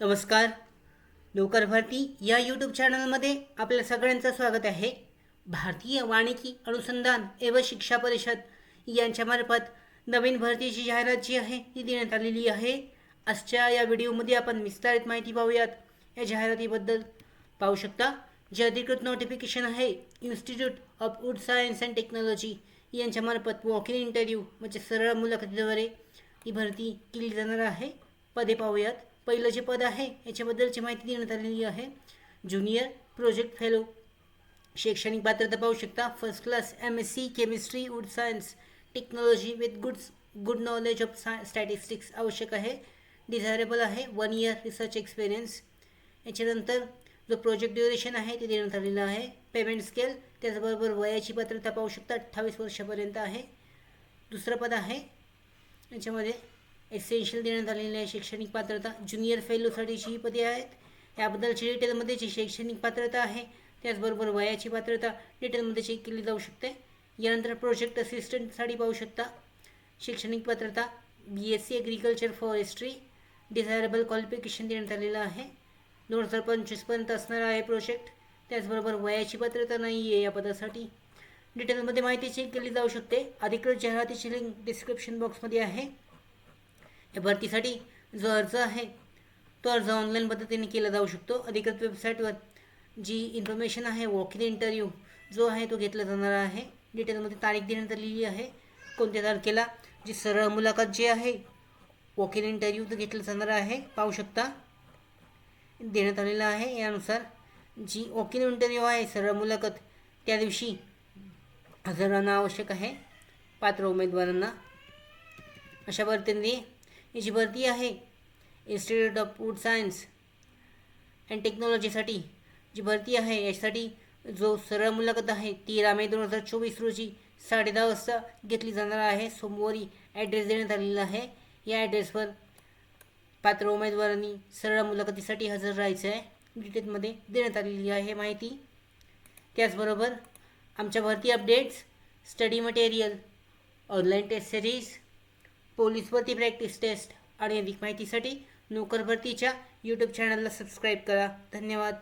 नमस्कार. नोकर भरती या यूट्यूब चॅनलमध्ये आपल्या सगळ्यांचं स्वागत आहे. भारतीय वानिकी अनुसंधान एवं शिक्षा परिषद यांच्यामार्फत नवीन भरतीची जाहिरात जी आहे ती देण्यात आलेली आहे. आजच्या या व्हिडिओमध्ये आपण विस्तारित माहिती पाहूयात. या जाहिरातीबद्दल पाहू शकता. जे अधिकृत नोटिफिकेशन आहे institute of wood science and technology यांच्यामार्फत वॉक इन इंटरव्ह्यू म्हणजे सरळ मुलाखतीद्वारे ही भरती केली जाणार आहे. पदे पाहूयात. पहिलं जे पद आहे याच्याबद्दलची माहिती देण्यात आलेली आहे. Junior project fellow. शैक्षणिक पात्रता पाहू शकता. First class MSc chemistry wood science technology with good knowledge of statistics आवश्यक आहे. डिझायरेबल आहे 1 इयर रिसर्च एक्सपिरियन्स. याच्यानंतर जो प्रोजेक्ट ड्युरेशन आहे ते देण्यात आलेलं आहे. पेमेंट स्केल त्याचबरोबर वयाची पात्रता पाहू शकता 28 वर्षापर्यंत आहे. दुसरं पद आहे याच्यामध्ये एसेन्शियल देण्यात आलेली आहे शैक्षणिक पात्रता. ज्युनियर फेलोसाठीची ही पदे आहेत. याबद्दलची डिटेलमध्ये जी शैक्षणिक पात्रता आहे त्याचबरोबर वयाची पात्रता डिटेलमध्ये चेक केली जाऊ शकते. यानंतर प्रोजेक्ट असिस्टंटसाठी पाहू शकता. शैक्षणिक पात्रता BSc agriculture forestry. Desirable qualification देण्यात आलेलं आहे. 2025पर्यंत असणार आहे प्रोजेक्ट. त्याचबरोबर वयाची पात्रता नाही आहे या पदासाठी. डिटेलमध्ये माहिती चेक केली जाऊ शकते. अधिकृत जाहिरातीची लिंक डिस्क्रिप्शन बॉक्समध्ये आहे. या भरतीसाठी जो अर्ज आहे तो अर्ज ऑनलाईन पद्धतीने केला जाऊ शकतो. अधिकृत वेबसाईटवर जी इन्फॉर्मेशन आहे वॉक इन इंटरव्ह्यू जो आहे तो घेतला जाणार आहे. डिटेलमध्ये तारीख देण्यात आलेली आहे. कोणत्या तारखेला जी सरळ मुलाखत जी आहे वॉक इन इंटरव्ह्यू तो घेतला जाणार आहे पाहू शकता देण्यात आलेलं आहे. यानुसार जी वॉक इन इंटरव्ह्यू आहे सरळ मुलाखत त्या दिवशी हजर राहणं आवश्यक आहे पात्र उमेदवारांना. अशा पद्धतीने ही जी भरती आहे institute of wood science and टेक्नॉलॉजीसाठी जी भरती आहे यासाठी जो सरळ मुलाखत आहे 13 मे 2024 रोजी 10:30 वाजता घेतली जाणार आहे. सोमवारी ॲड्रेस देण्यात आलेला आहे. या ॲड्रेसवर पात्र उमेदवारांनी सरळ मुलाखतीसाठी हजर राहायचं आहे. डिटेलमध्ये देण्यात आलेली आहे माहिती. त्याचबरोबर आमच्या भरती updates, study material, online test series, police भरती प्रॅक्टिस टेस्ट आणि अधिक माहितीसाठी नोकर भरतीच्या यूट्यूब चॅनलला सबस्क्राईब करा. धन्यवाद.